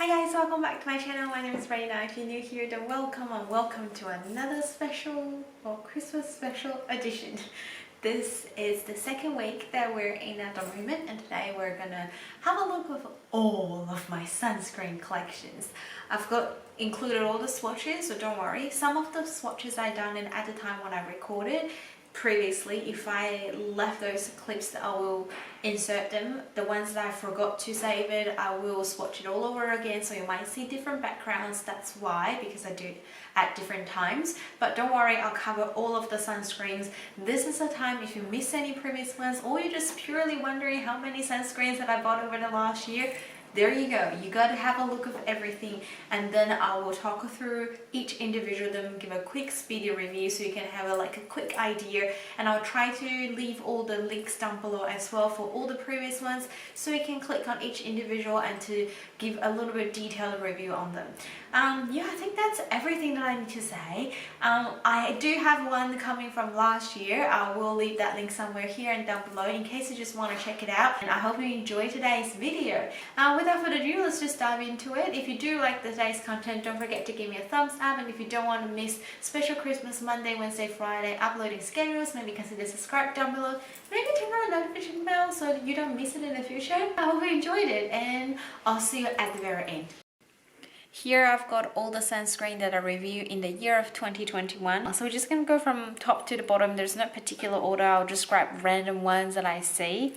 Hi guys, welcome back to my channel. My name is Rena. If you're new here, then welcome and welcome to another special or Christmas special edition. This is the second week that we're in at the moment, and today we're gonna have a look at all of my sunscreen collections. I've got included all the swatches, so don't worry. Some of the swatches I done in at the time when I recorded previously. If I left those clips, I will insert them. The ones that I forgot to save it, I will swatch it all over again, so you might see different backgrounds. That's why, because I do it at different times. But don't worry, I'll cover all of the sunscreens. This is the time if you miss any previous ones, or you're just purely wondering how many sunscreens that I bought over the last year. There you go. You got to have a look of everything, and then I will talk through each individual, then give a quick speedy review so you can have a quick idea, and I'll try to leave all the links down below as well for all the previous ones, so you can click on each individual and to give a little bit detailed review on them. Yeah, I think that's everything that I need to say. I do have one coming from last year. I will leave that link somewhere here and down below in case you just want to check it out, and I hope you enjoy today's video. Without further ado, let's just dive into it. If you do like today's content, don't forget to give me a thumbs up, and if you don't want to miss special Christmas Monday, Wednesday, Friday uploading schedules, maybe consider subscribe down below. Maybe turn on the notification bell so that you don't miss it in the future. I hope you enjoyed it, and I'll see you at the very end. Here I've got all the sunscreen that I reviewed in the year of 2021. So we're just going to go from top to the bottom. There's no particular order. I'll just grab random ones that I see.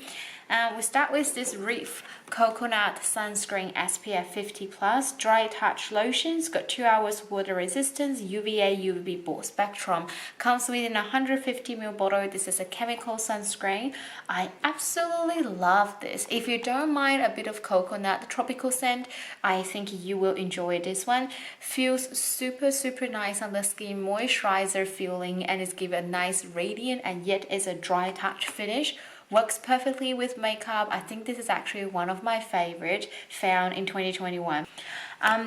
We start with this Reef Coconut Sunscreen SPF 50+ Dry Touch Lotions. Got 2 hours water resistance, UVA, UVB broad spectrum. Comes within a 150ml bottle. This is a chemical sunscreen. I absolutely love this. If you don't mind a bit of coconut tropical scent, I think you will enjoy this one. Feels super nice on the skin, moisturizer feeling, and it's given a nice radiant and yet is a dry touch finish. Works perfectly with makeup. I think this is actually one of my favorite found in 2021.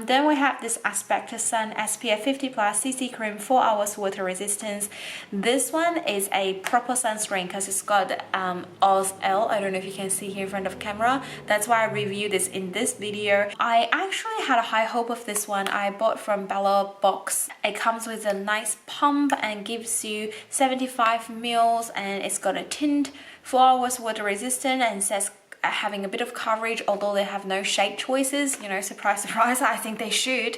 Then we have this Aspectusan SPF 50+ CC cream, 4 hours water resistance. This one is a proper sunscreen because it's got AUS L. I don't know if you can see here in front of camera. That's why I reviewed this in this video. I actually had a high hope of this one. I bought from Bella Box. It comes with a nice pump and gives you 75 ml, and it's got a tint, 4 hours water resistant, and says having a bit of coverage, although they have no shade choices. You know, surprise I think they should.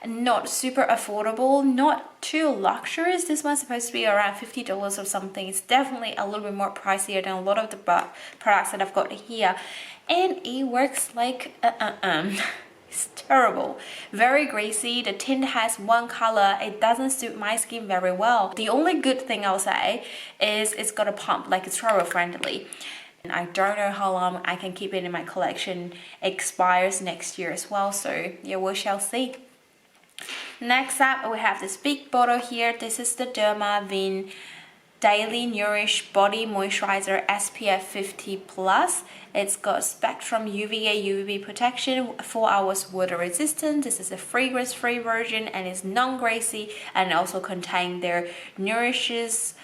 Not super affordable, not too luxurious. This one's supposed to be around $50 or something. It's definitely a little bit more pricier than a lot of the products that I've got here, and it works like it's terrible. Very greasy. The tint has one color. It doesn't suit my skin very well. The only good thing I'll say is it's got a pump, like it's travel friendly. And I don't know how long I can keep it in my collection. It expires next year as well, so yeah, we shall see. Next up, we have this big bottle here. This is the Dermaveen Daily Nourish Body Moisturizer SPF 50+. It's got spectrum UVA UVB protection, 4 hours water resistant. This is a fragrance-free version and is non-greasy, and also contain their nourishes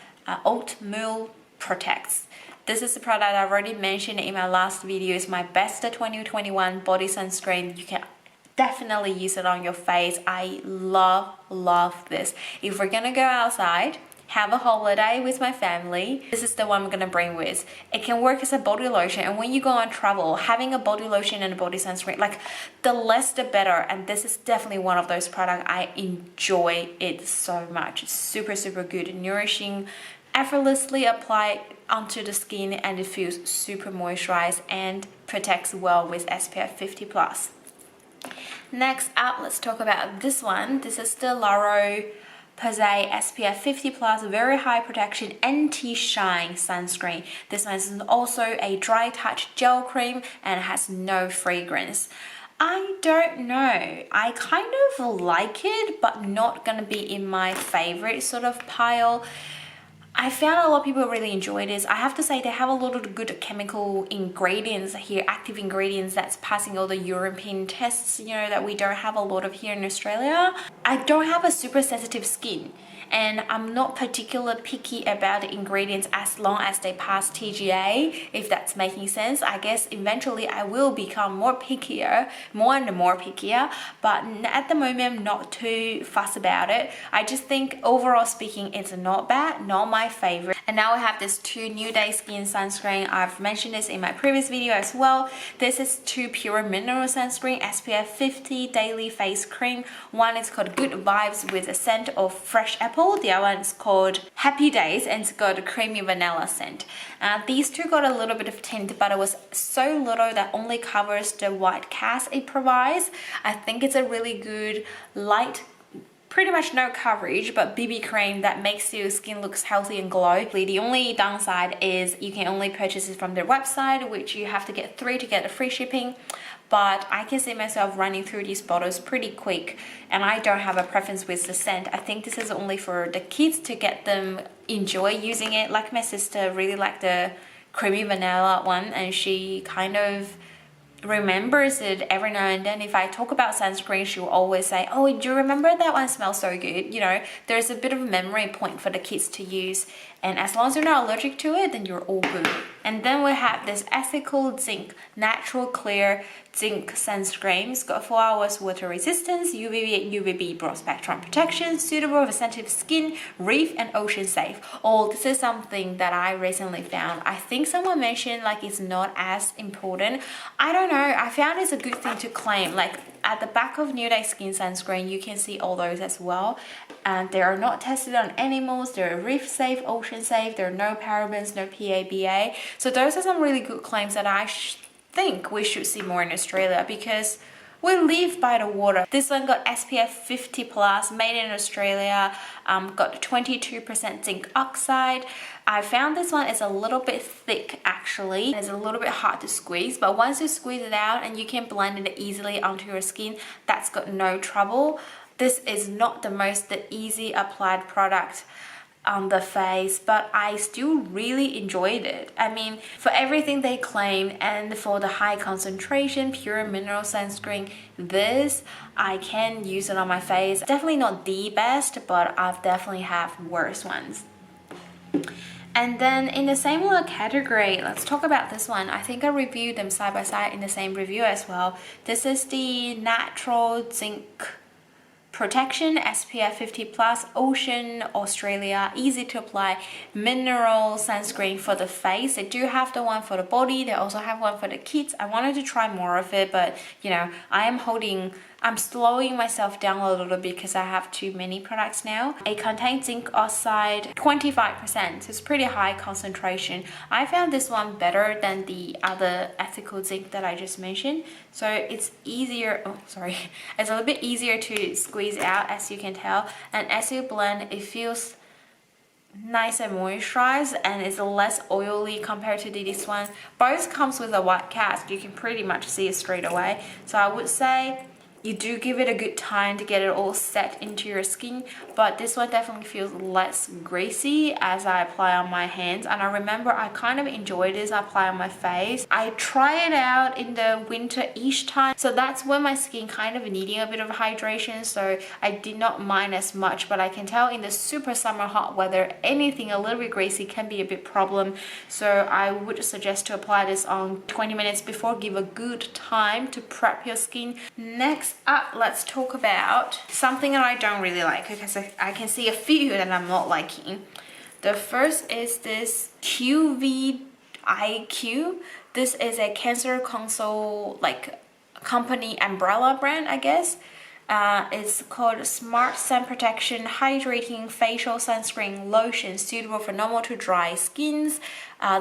oatmeal protects. This is the product I've already mentioned in my last video. It's my best 2021 body sunscreen. You can definitely use it on your face. I love this. If we're gonna go outside, have a holiday with my family, this is the one I'm gonna bring with. It can work as a body lotion, and when you go on travel, having a body lotion and a body sunscreen, like the less the better, and this is definitely one of those products. I enjoy it so much. It's super good, nourishing, effortlessly applied onto the skin, and it feels super moisturized and protects well with SPF 50+. Next up, let's talk about this one. This is the Roche-Posay SPF 50+, very high protection anti-shine sunscreen. This one is also a dry touch gel cream and has no fragrance. I don't know. I kind of like it, but not gonna be in my favorite sort of pile. I found a lot of people really enjoy this. I have to say they have a lot of good chemical ingredients here, active ingredients that's passing all the European tests, you know, that we don't have a lot of here in Australia. I don't have a super sensitive skin, and I'm not particularly picky about the ingredients as long as they pass TGA, if that's making sense. I guess eventually I will become more pickier, more and more pickier, but at the moment I'm not too fussed about it. I just think overall speaking it's not bad, not my favorite. And now I have this 2 New Day Skin sunscreen. I've mentioned this in my previous video as well. This is 2 pure mineral sunscreen, SPF 50 daily face cream. One is called Good Vibes with a scent of fresh apple. The other one is called Happy Days and it's got a creamy vanilla scent. These two got a little bit of tint, but it was so little that only covers the white cast it provides. I think it's a really good light, pretty much no coverage, but BB cream that makes your skin looks healthy and glow. The only downside is you can only purchase it from their website, which you have to get 3 to get the free shipping. But I can see myself running through these bottles pretty quick, and I don't have a preference with the scent. I think this is only for the kids to get them enjoy using it. Like my sister really liked the creamy vanilla one, and she kind of remembers it every now and then. If I talk about sunscreen, she will always say, oh, do you remember that one smells so good? You know, there's a bit of a memory point for the kids to use, and as long as you're not allergic to it, then you're all good. And then we have this ethical zinc natural clear zinc sunscreen. It's got 4 hours water resistance, UVB and UVB broad spectrum protection, suitable for sensitive skin, reef and ocean safe. Oh, this is something that I recently found. I think someone mentioned like it's not as important. I don't know, I found it's a good thing to claim. Like at the back of New Day Skin sunscreen, you can see all those as well. And they are not tested on animals, they're reef safe, ocean safe, there are no parabens, no PABA. So those are some really good claims that I think we should see more in Australia, because we live by the water. This one got SPF 50 plus, made in Australia, got 22% zinc oxide. I found this one is a little bit thick actually. It's a little bit hard to squeeze, but once you squeeze it out and you can blend it easily onto your skin, that's got no trouble. This is not the easy applied product on the face, but I still really enjoyed it. I mean, for everything they claim and for the high concentration pure mineral sunscreen, this I can use it on my face. Definitely not the best, but I've definitely have worse ones. And then in the same little category, let's talk about this one. I think I reviewed them side by side in the same review as well. This is the natural zinc protection SPF 50 plus Ocean Australia, easy to apply mineral sunscreen for the face. They do have the one for the body, they also have one for the kids. I wanted to try more of it, but you know, I'm slowing myself down a little bit because I have too many products now. It contains zinc oxide 25%, so it's pretty high concentration. I found this one better than the other ethical zinc that I just mentioned. So it's easier, it's a little bit easier to squeeze out, as you can tell. And as you blend, it feels nice and moisturized, and it's less oily compared to this one. Both comes with a white cast, you can pretty much see it straight away. So I would say you do give it a good time to get it all set into your skin, but this one definitely feels less greasy as I apply on my hands. And I remember I kind of enjoy this, I apply on my face. I try it out in the winter each time, so that's when my skin kind of needing a bit of hydration, so I did not mind as much. But I can tell in the super summer hot weather, anything a little bit greasy can be a bit problem. So I would suggest to apply this on 20 minutes before, give a good time to prep your skin. Next up, let's talk about something that I don't really like, because I can see a few that I'm not liking. The first is this QVIQ. This is a cancer console like company umbrella brand, I guess. It's called Smart Sun Protection Hydrating Facial Sunscreen Lotion, suitable for normal to dry skins.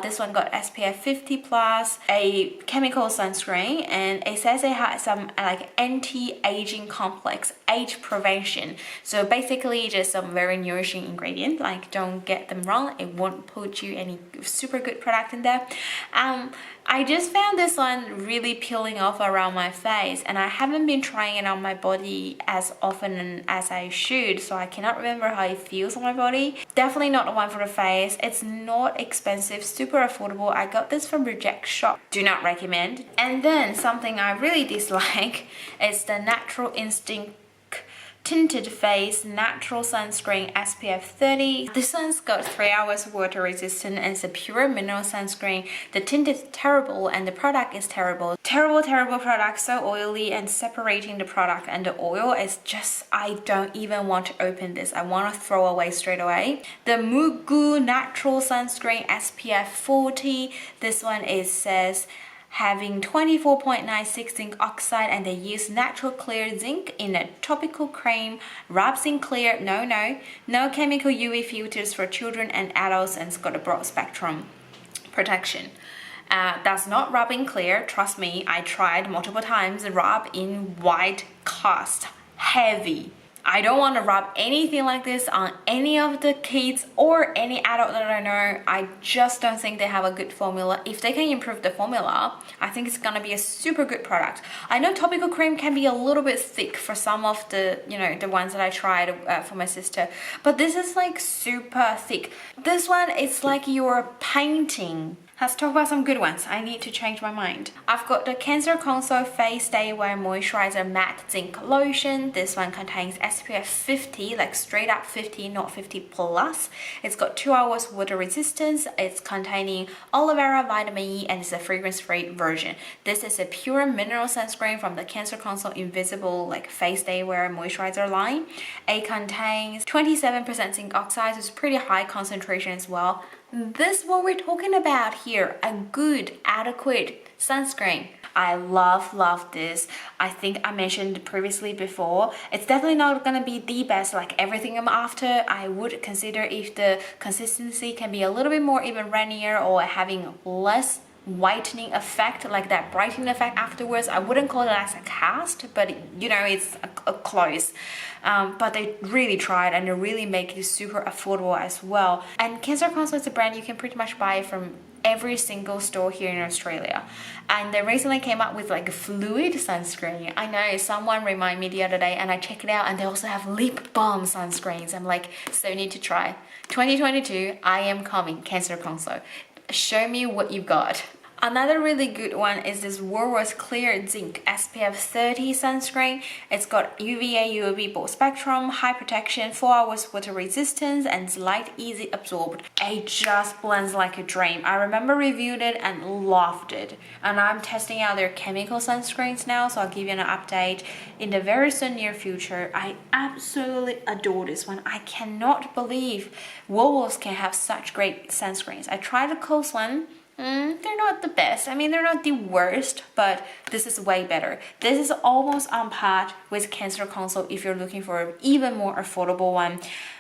This one got SPF 50 plus, a chemical sunscreen, and it says it has some like anti-aging complex, age prevention. So basically just some very nourishing ingredient. Like, don't get them wrong, it won't put you any super good product in there. I just found this one really peeling off around my face, and I haven't been trying it on my body as often as I should, so I cannot remember how it feels on my body. Definitely not the one for the face. It's not expensive, super affordable. I got this from Reject Shop. Do not recommend. And then something I really dislike is the Natural Instinct tinted face natural sunscreen SPF 30. This one's got 3 hours water resistant and it's a pure mineral sunscreen. The tint is terrible and the product is terrible. Terrible product, so oily, and separating the product and the oil is just, I don't even want to open this. I want to throw away straight away. The Mugu natural sunscreen SPF 40. This one says having 24.96 zinc oxide, and they use natural clear zinc in a topical cream. Rubs in clear, no chemical UV filters for children and adults, and it's got a broad spectrum protection. Does not rub in clear, trust me, I tried multiple times. Rub in white cast, heavy. I don't want to rub anything like this on any of the kids or any adult that I know. I just don't think they have a good formula. If they can improve the formula, I think it's gonna be a super good product. I know topical cream can be a little bit thick for some of the, the ones that I tried for my sister, but this is like super thick. This one, it's like you're painting. Let's talk about some good ones. I need to change my mind. I've got the Cancer Console Face Day Wear Moisturizer Matte Zinc Lotion. This one contains SPF 50, like straight up 50, not 50 plus. It's got 2 hours water resistance. It's containing aloe vera, vitamin E, and it's a fragrance-free version. This is a pure mineral sunscreen from the Cancer Console Invisible Face Day Wear Moisturizer line. It contains 27% zinc oxide, so it's pretty high concentration as well. This is what we're talking about here, a good, adequate sunscreen. I love this. I think I mentioned previously before, it's definitely not gonna be the best, like everything I'm after. I would consider if the consistency can be a little bit more even runnier or having less whitening effect, like that brightening effect afterwards. I wouldn't call it as a cast, but it's a close. But they really tried, and they really make it super affordable as well. And Cancer Console is a brand you can pretty much buy from every single store here in Australia, and they recently came up with like a fluid sunscreen. I know someone reminded me the other day, and I checked it out, and they also have lip balm sunscreens. I'm like, so need to try. 2022, I am coming. Cancer Console, show me what you've got. Another really good one is this Woolworths Clear Zinc SPF 30 sunscreen. It's got UVA, UVB broad spectrum, high protection, 4 hours water resistance, and it's light, easy absorbed. It just blends like a dream. I remember reviewed it and loved it. And I'm testing out their chemical sunscreens now, so I'll give you an update in the very soon near future. I absolutely adore this one. I cannot believe Woolworths can have such great sunscreens. I tried the Coast one. They're not the best. I mean, they're not the worst, but this is way better. This is almost on par with Cancer Console if you're looking for an even more affordable one.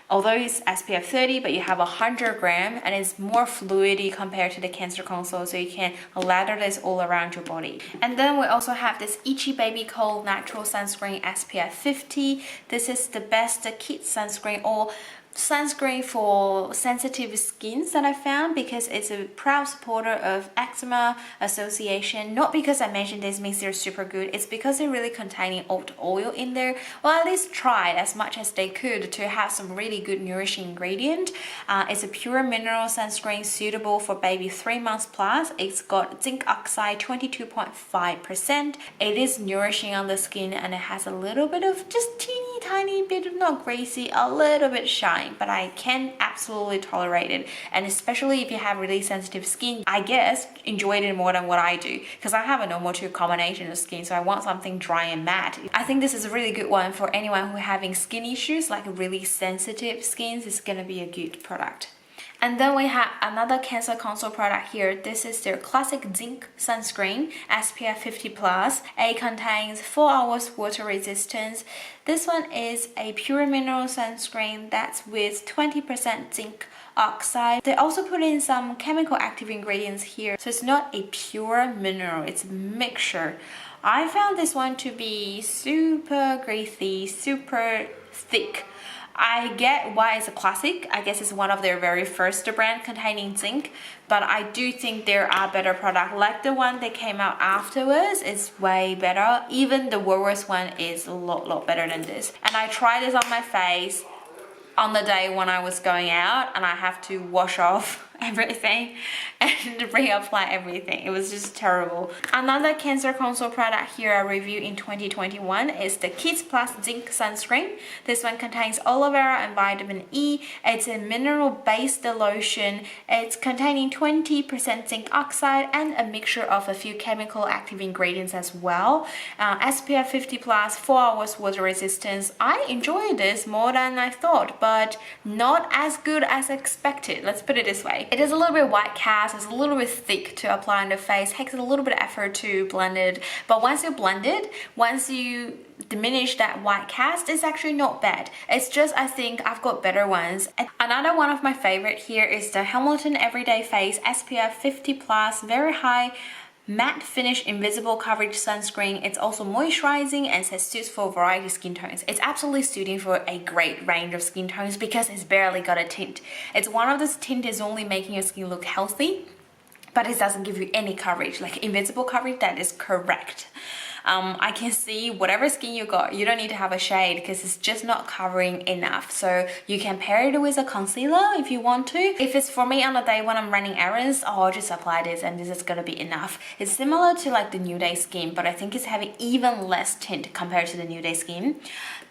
Although it's SPF 30, but you have 100 gram, and it's more fluidy compared to the Cancer Console, so you can lather this all around your body. And then we also have this Ichi Baby Cold Natural Sunscreen SPF 50. This is the best kid sunscreen, or sunscreen for sensitive skins that I found, because it's a proud supporter of Eczema Association. Not because I mentioned this means they're super good, it's because they're really containing oil in there. Well, at least tried as much as they could to have some really good nourishing ingredient. It's a pure mineral sunscreen suitable for baby 3 months plus. It's got zinc oxide 22.5%. It is nourishing on the skin, and it has a little bit of just teeny tiny bit of, not greasy, a little bit shine. But I can absolutely tolerate it, and especially if you have really sensitive skin, I guess enjoy it more than what I do, because I have a normal to combination of skin, so I want something dry and matte. I think this is a really good one for anyone who having skin issues, like really sensitive skins. It's gonna be a good product. And then we have another Cancer Console product here. This is their classic zinc sunscreen, SPF 50 plus. It contains 4 hours water resistance. This one is a pure mineral sunscreen that's with 20% zinc oxide. They also put in some chemical active ingredients here, so it's not a pure mineral, it's a mixture. I found this one to be super greasy, super thick. I get why it's a classic. I guess it's one of their very first brand containing zinc, but I do think there are better products. Like the one that came out afterwards is way better. Even the Woolworths one is a lot better than this. And I tried this on my face on the day when I was going out, and I have to wash off everything and reapply everything. It was just terrible. Another Cancer Console product here I reviewed in 2021 is the Kids Plus Zinc Sunscreen. This one contains aloe vera and vitamin E. It's a mineral-based lotion. It's containing 20% zinc oxide and a mixture of a few chemical active ingredients as well. SPF 50 plus, 4 hours water resistance. I enjoyed this more than I thought, but not as good as expected. Let's put it this way. It is a little bit white cast, it's a little bit thick to apply on the face, takes a little bit of effort to blend it, but once you blend it, once you diminish that white cast, it's actually not bad. It's just, I think I've got better ones. And another one of my favorite here is the Hamilton Everyday Face SPF 50 plus, very high matte finish invisible coverage sunscreen. It's also moisturizing and says suits for a variety of skin tones. It's absolutely suiting for a great range of skin tones because it's barely got a tint. It's one of those tint is only making your skin look healthy, but it doesn't give you any coverage, like invisible coverage. That is correct. I can see whatever skin you got, you don't need to have a shade because it's just not covering enough. So you can pair it with a concealer if you want to. If it's for me on a day when I'm running errands, I'll just apply this and this is gonna be enough. It's similar to like the New Day Skin, but I think it's having even less tint compared to the New Day Skin.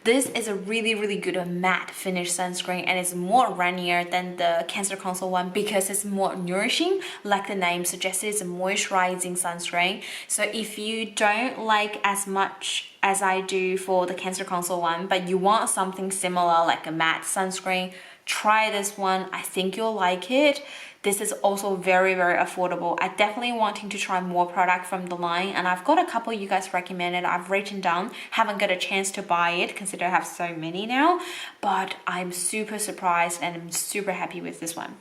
This is a really good matte finish sunscreen and it's more runnier than the Cancer Console one because it's more nourishing. Like the name suggests, it's a moisturizing sunscreen. So if you don't like as much as I do for the Cancer Console one, but you want something similar like a matte sunscreen, try this one. I think you'll like it. This is also very affordable. I definitely wanting to try more product from the line, and I've got a couple you guys recommended. I've written down, haven't got a chance to buy it considering I have so many now, but I'm super surprised and I'm super happy with this one.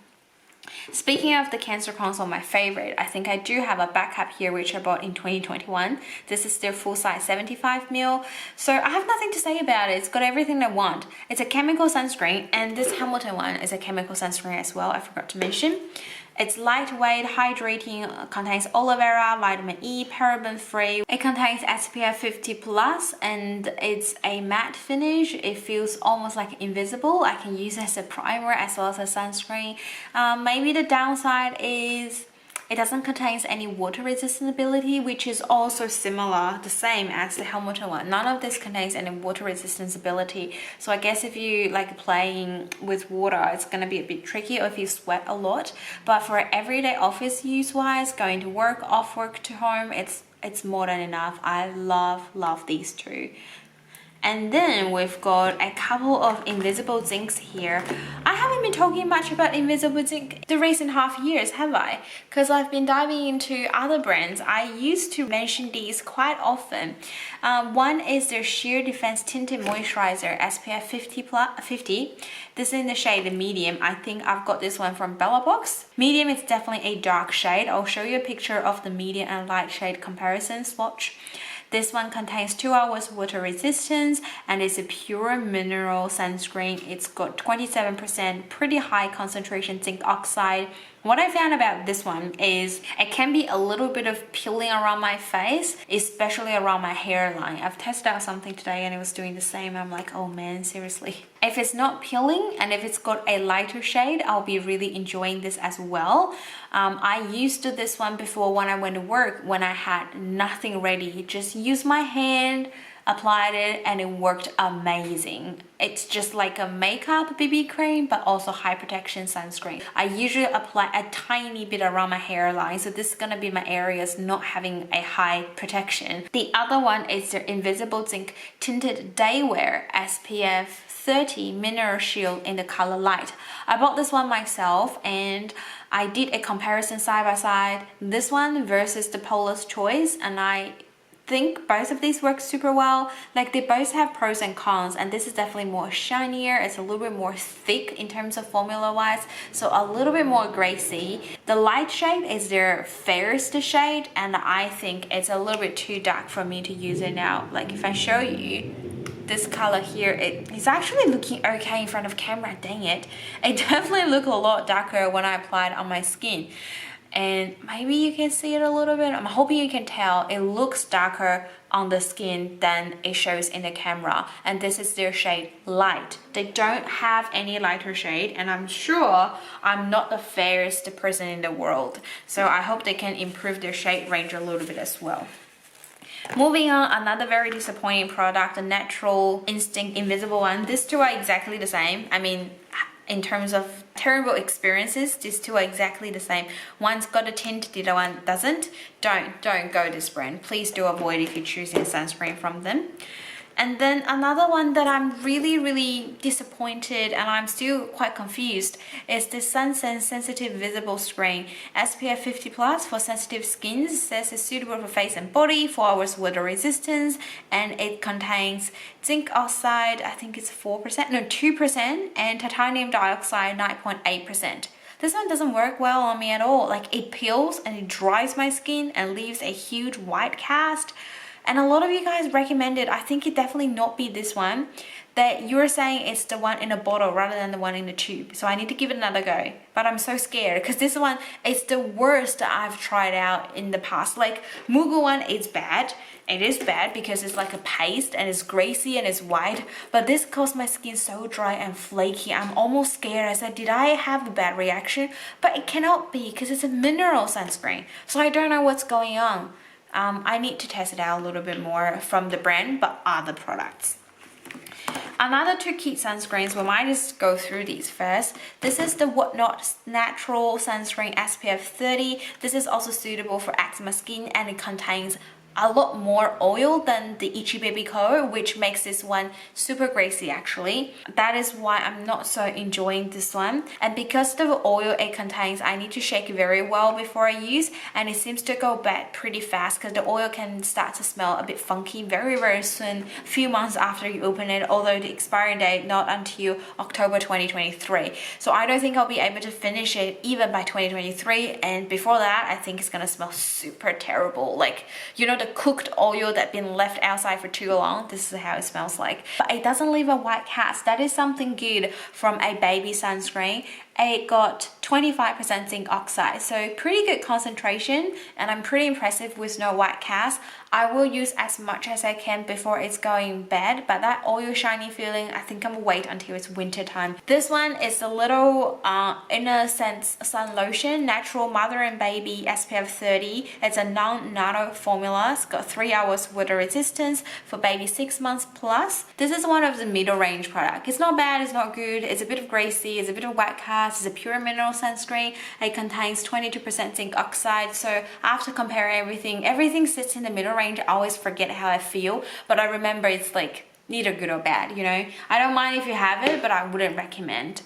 Speaking of the Cancer Console, my favorite, I think I do have a backup here which I bought in 2021. This is their full size 75ml. So I have nothing to say about it. It's got everything I want. It's a chemical sunscreen, and this Hamilton one is a chemical sunscreen as well, I forgot to mention. It's lightweight, hydrating, contains aloe vera, vitamin E, paraben free. It contains SPF 50 plus and it's a matte finish. It feels almost like invisible. I can use it as a primer as well as a sunscreen. Maybe the downside is it doesn't contain any water resistant ability, which is also similar, the same as the Hamilton one. None of this contains any water resistance ability. So I guess if you like playing with water, it's gonna be a bit tricky, or if you sweat a lot. But for everyday office use wise, going to work, off work to home, it's more than enough. I love these two. And then we've got a couple of invisible zincs here. I haven't been talking much about invisible zinc the recent half years, have I? Because I've been diving into other brands. I used to mention these quite often. One is their Sheer Defense Tinted Moisturizer SPF 50. This is in the shade medium. I think I've got this one from Bella Box. Medium is definitely a dark shade. I'll show you a picture of the medium and light shade comparison swatch. This one contains 2 hours water resistance and is a pure mineral sunscreen. It's got 27% pretty high concentration zinc oxide. What I found about this one is it can be a little bit of peeling around my face, especially around my hairline. I've tested out something today and it was doing the same. I'm like, oh man, seriously. If it's not peeling and if it's got a lighter shade, I'll be really enjoying this as well. I used this one before when I went to work, when I had nothing ready. Just use my hand, applied it, and it worked amazing. It's just like a makeup BB cream, but also high protection sunscreen. I usually apply a tiny bit around my hairline, so this is gonna be my areas not having a high protection. The other one is their Invisible Zinc Tinted Daywear SPF 30 Mineral Shield in the color light. I bought this one myself and I did a comparison side by side, this one versus the Paula's Choice, and I think both of these work super well. Like they both have pros and cons, and this is definitely more shinier. It's a little bit more thick in terms of formula wise, so a little bit more graysy. The light shade is their fairest shade, and I think it's a little bit too dark for me to use it now. Like if I show you this color here, it's actually looking okay in front of camera, dang it. It definitely looked a lot darker when I applied on my skin. and maybe you can see it a little bit. I'm hoping you can tell it looks darker on the skin than it shows in the camera, and this is their shade Light. They don't have any lighter shade, and I'm sure I'm not the fairest person in the world, so I hope they can improve their shade range a little bit as well. Moving on, another very disappointing product, the Natural Instinct Invisible one. These two are exactly the same. I mean, in terms of terrible experiences, these two are exactly the same. One's got a tint, the other one doesn't. Don't go this brand. Please do avoid if you're choosing a sunscreen from them. And then another one that I'm really disappointed, and I'm still quite confused, is the SunSense Sensitive Visible Screen SPF 50+ for sensitive skins. It says it's suitable for face and body, 4 hours water resistance, and it contains zinc oxide, I think it's 2%, and titanium dioxide 9.8%. This one doesn't work well on me at all. Like, it peels and it dries my skin and leaves a huge white cast. And a lot of you guys recommended, I think it definitely not be this one, that you're saying it's the one in a bottle rather than the one in the tube. So I need to give it another go. But I'm so scared because this one is the worst that I've tried out in the past. Like, Mugu one, it's bad. It is bad because it's like a paste and it's greasy and it's white. But this caused my skin so dry and flaky. I'm almost scared. I said, did I have a bad reaction? But it cannot be because it's a mineral sunscreen. So I don't know what's going on. I need to test it out a little bit more from the brand, but other products. Another two key sunscreens, we might just go through these first. This is the Whatnot Natural Sunscreen SPF 30. This is also suitable for eczema skin, and it contains a lot more oil than the Ichi Baby color, which makes this one super greasy actually. That is why I'm not so enjoying this one. And because of the oil it contains, I need to shake it very well before I use, and it seems to go bad pretty fast because the oil can start to smell a bit funky very soon, a few months after you open it, although the expiry date not until October 2023. So I don't think I'll be able to finish it even by 2023, and before that I think it's gonna smell super terrible. Like, you know, the cooked oil that been left outside for too long, this is how it smells like. But it doesn't leave a white cast. That is something good from a baby sunscreen. It got 25% zinc oxide, so pretty good concentration, and I'm pretty impressive with no white cast. I will use as much as I can before it's going bad, but that oil shiny feeling, I think I'm gonna wait until it's winter time. This one is a little Inner Sense Sun Lotion, Natural Mother and Baby SPF 30. It's a non-nano formula. It's got 3 hours water resistance for baby 6 months plus. This is one of the middle range product. It's not bad, it's not good, it's a bit of greasy, it's a bit of white cast. It's a pure mineral sunscreen. It contains 22% zinc oxide. So after comparing everything sits in the middle range. I always forget how I feel, but I remember it's like neither good or bad, you know. I don't mind if you have it, but I wouldn't recommend.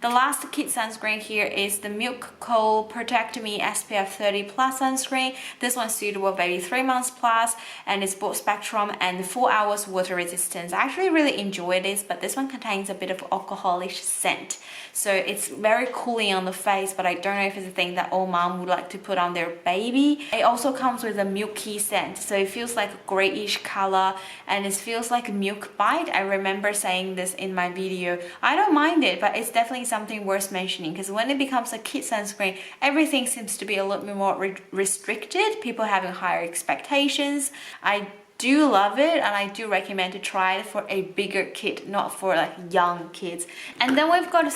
The last kit sunscreen here is the Milk Co Protect Me SPF 30+ sunscreen. This one's suitable baby 3 months plus, and it's broad spectrum and 4 hours water resistance. I actually really enjoy this, but this one contains a bit of alcoholish scent. So it's very cooling on the face, but I don't know if it's a thing that all mom would like to put on their baby. It also comes with a milky scent, so it feels like a grayish color, and it feels like a milk bite. I remember saying this in my video. I don't mind it, but it's definitely something worth mentioning, because when it becomes a kid sunscreen, everything seems to be a little bit more restricted. People having higher expectations. I do love it, and I do recommend to try it for a bigger kid, not for like young kids. And then we've got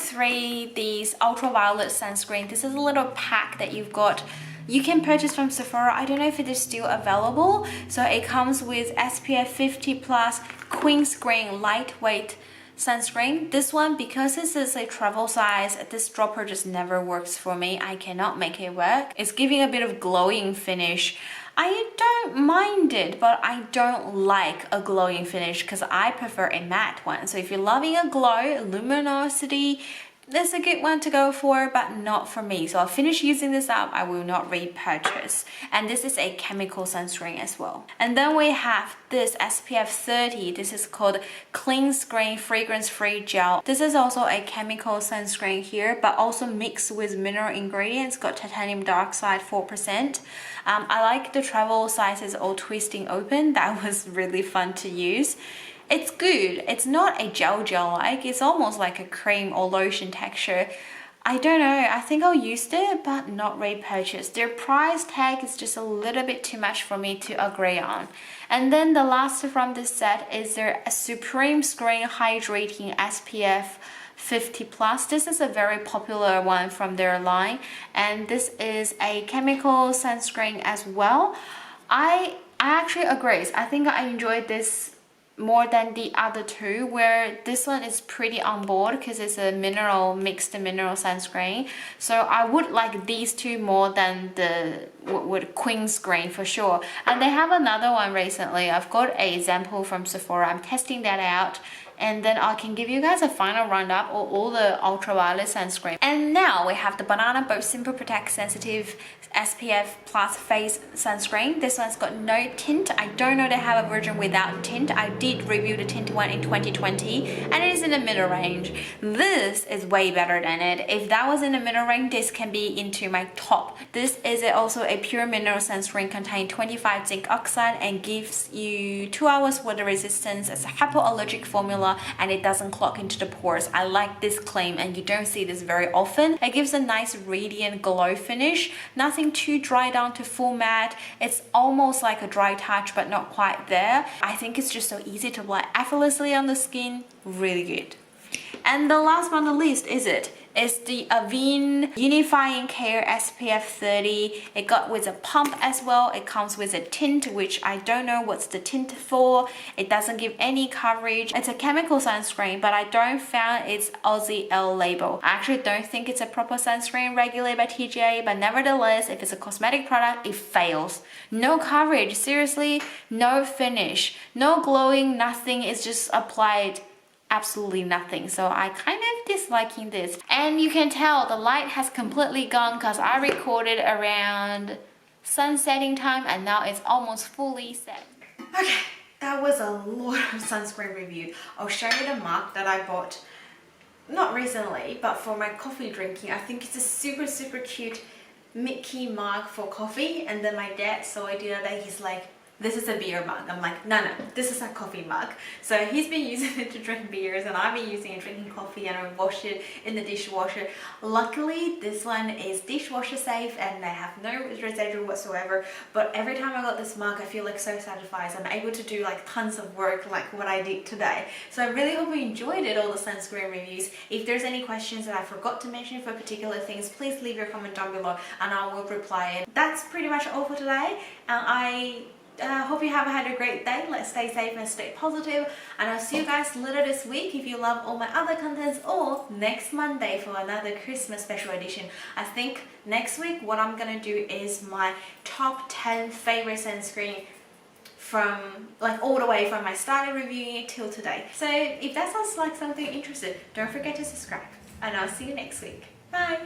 these ultraviolet sunscreen. This is a little pack that you've got. You can purchase from Sephora. I don't know if it is still available. So it comes with SPF 50+ Queen Screen lightweight sunscreen. This one, because this is a travel size, this dropper just never works for me. I cannot make it work. It's giving a bit of glowing finish. I don't mind it, but I don't like a glowing finish because I prefer a matte one. So if you're loving a glow, luminosity, that's a good one to go for, but not for me. So I'll finish using this up. I will not repurchase. And this is a chemical sunscreen as well. And then we have this SPF 30. This is called Clean Screen Fragrance Free Gel. This is also a chemical sunscreen here, but also mixed with mineral ingredients. Got titanium dioxide 4%. I like the travel sizes all twisting open. That was really fun to use. It's good. It's not a gel like. It's almost like a cream or lotion texture. I don't know, I think I'll use it but not repurchase. Their price tag is just a little bit too much for me to agree on. And then the last from this set is their Supreme Screen Hydrating SPF 50 plus. This is a very popular one from their line, and this is a chemical sunscreen as well. I actually agree. I think I enjoyed this more than the other two, where this one is pretty on board because it's a mixed mineral sunscreen. So I would like these two more than the Queen Screen for sure. And they have another one recently. I've got a sample from Sephora. I'm testing that out, and then I can give you guys a final roundup of all the ultraviolet sunscreen. And now we have the Banana Boat Simple Protect Sensitive SPF Plus Face Sunscreen. This one's got no tint. I don't know they have a version without tint. I did review the tint one in 2020, and it is in the middle range. This is way better than it. If that was in the middle range, this can be into my top. This is also a pure mineral sunscreen containing 25 zinc oxide and gives you 2 hours water resistance. It's a hypoallergic formula and it doesn't clog into the pores. I like this claim, and you don't see this very often. It gives a nice radiant glow finish. Nothing too dry down to full matte. It's almost like a dry touch but not quite there. I think it's just so easy to apply effortlessly on the skin. Really good. And the last but not least is the Avene Unifying Care SPF 30. It got with a pump as well. It comes with a tint, which I don't know what's the tint for. It doesn't give any coverage. It's a chemical sunscreen, but I don't found its Aussie L label. I actually don't think it's a proper sunscreen regulated by TGA, but nevertheless, if it's a cosmetic product, it fails. No coverage, seriously, no finish, no glowing, nothing. It's just applied absolutely nothing. So I kind of disliking this, and you can tell the light has completely gone because I recorded around sunsetting time and now it's almost fully set. Okay, that was a lot of sunscreen review. I'll show you the mug that I bought not recently but for my coffee drinking. I think it's a super cute Mickey mug for coffee, and then my dad saw it the other day. He's like, this is a beer mug. I'm like, no, this is a coffee mug. So he's been using it to drink beers, and I've been using it drinking coffee, and I wash it in the dishwasher. Luckily, this one is dishwasher safe and they have no residue whatsoever. But every time I got this mug, I feel like so satisfied. I'm able to do like tons of work like what I did today. So I really hope you enjoyed it, all the sunscreen reviews. If there's any questions that I forgot to mention for particular things, please leave your comment down below and I will reply it. That's pretty much all for today. I hope you have had a great day. Let's stay safe and stay positive, and I'll see you guys later this week if you love all my other contents, or next Monday for another Christmas special edition. I think next week what I'm gonna do is my top 10 favorite sunscreen from like all the way from I started reviewing it till today. So if that sounds like something you're interested, don't forget to subscribe, and I'll see you next week. Bye.